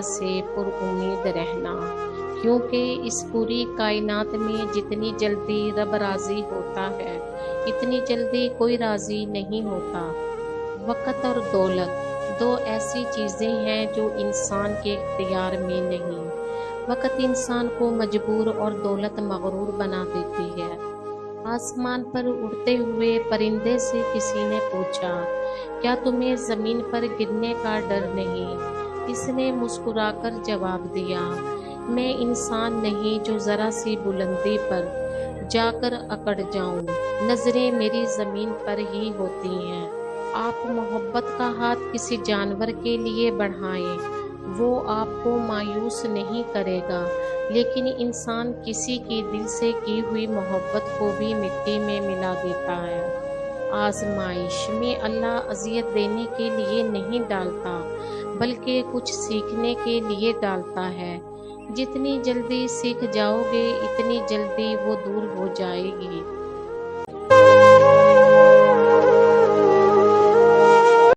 وجہ سے پر امید رہنا، کیونکہ اس پوری کائنات میں جتنی جلدی رب راضی ہوتا ہے اتنی جلدی کوئی راضی نہیں ہوتا۔ وقت اور دولت دو ایسی چیزیں ہیں جو انسان کے اختیار میں نہیں۔ وقت انسان کو مجبور اور دولت مغرور بنا دیتی ہے۔ آسمان پر اڑتے ہوئے پرندے سے کسی نے پوچھا، کیا تمہیں زمین پر گرنے کا ڈر نہیں؟ اس نے مسکرا کر جواب دیا، میں انسان نہیں جو ذرا سی بلندی پر جا کر اکڑ جاؤں، نظریں میری زمین پر ہی ہوتی ہیں۔ آپ محبت کا ہاتھ کسی جانور کے لیے بڑھائیں، وہ آپ کو مایوس نہیں کرے گا، لیکن انسان کسی کی دل سے کی ہوئی محبت کو بھی مٹی میں ملا دیتا ہے۔ آزمائش میں اللہ اذیت دینے کے لیے نہیں ڈالتا، بلکہ کچھ سیکھنے کے لیے ڈالتا ہے۔ جتنی جلدی سیکھ جاؤ گے اتنی جلدی وہ دور ہو جائے گی۔